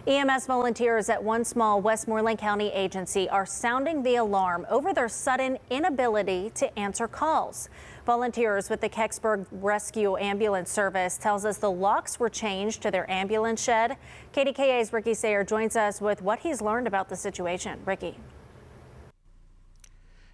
EMS volunteers at one small Westmoreland County agency are sounding the alarm over their sudden inability to answer calls. Volunteers with the Kecksburg Rescue Ambulance Service tells us the locks were changed to their ambulance shed. KDKA's Ricky Sayer joins us with what he's learned about the situation. Ricky.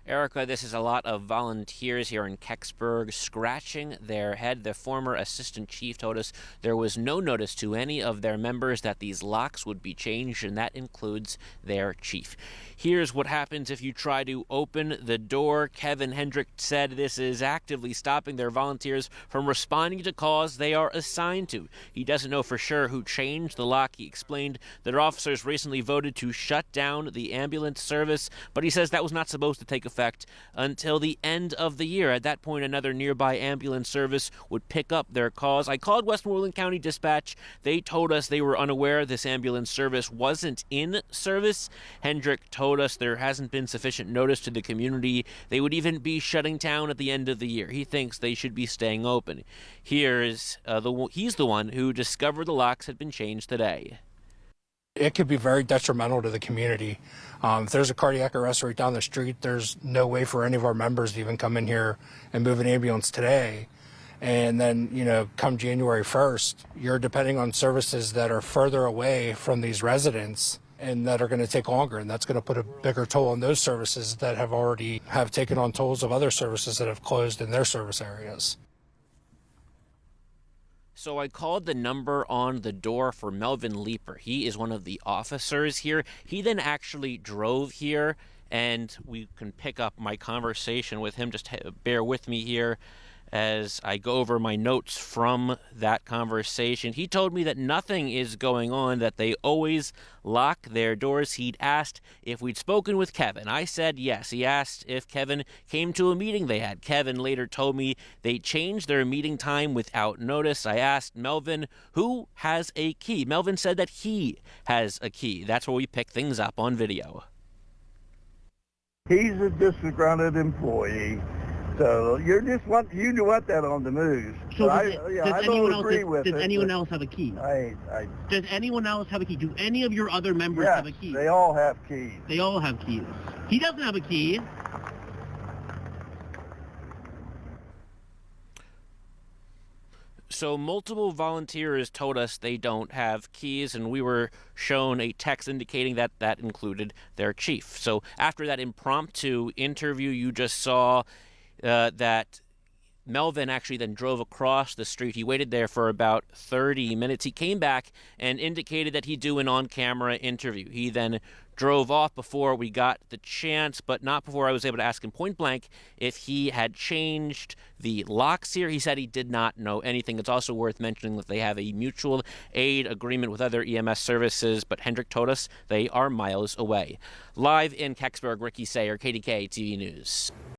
Erica, this is a lot of volunteers here in Kecksburg scratching their head. The former assistant chief told us there was no notice to any of their members that these locks would be changed, and that includes their chief. Here's what happens if you try to open the door. Kevin Hendrick said this is actively stopping their volunteers from responding to calls they are assigned to. He doesn't know for sure who changed the lock. He explained that officers recently voted to shut down the ambulance service, but he says that was not supposed to take effect until the end of the year. At that point, another nearby ambulance service would pick up their calls. I called Westmoreland County Dispatch. They told us they were unaware this ambulance service wasn't in service. Hendrick told us there hasn't been sufficient notice to the community. They would even be shutting down at the end of the year. He thinks they should be staying open. He's the one who discovered the locks had been changed today. It could be very detrimental to the community. If there's a cardiac arrest right down the street, there's no way for any of our members to even come in here and move an ambulance today. And then, come January 1st, you're depending on services that are further away from these residents and that are going to take longer. And that's going to put a bigger toll on those services that have taken on tolls of other services that have closed in their service areas. So I called the number on the door for Melvin Leeper. He is one of the officers here. He then actually drove here, and we can pick up my conversation with him. Just bear with me here as I go over my notes from that conversation. He told me that nothing is going on, that they always lock their doors. He'd asked if we'd spoken with Kevin. I said yes. He asked if Kevin came to a meeting they had. Kevin later told me they changed their meeting time without notice. I asked Melvin who has a key. Melvin said that he has a key. That's where we pick things up on video. He's a disgruntled employee. So you want that on the news. So I don't agree with it. Does anyone else have a key? Does anyone else have a key? Do any of your other members have a key? They all have keys. They all have keys. He doesn't have a key. So multiple volunteers told us they don't have keys, and we were shown a text indicating that that included their chief. So after that impromptu interview you just saw, that Melvin actually then drove across the street. He waited there for about 30 minutes. He came back and indicated that he'd do an on-camera interview. He then drove off before we got the chance, but not before I was able to ask him point blank if he had changed the locks here. He said he did not know anything. It's also worth mentioning that they have a mutual aid agreement with other EMS services, but Hendrick told us they are miles away. Live in Kecksburg, Ricky Sayer, KDKA-TV News.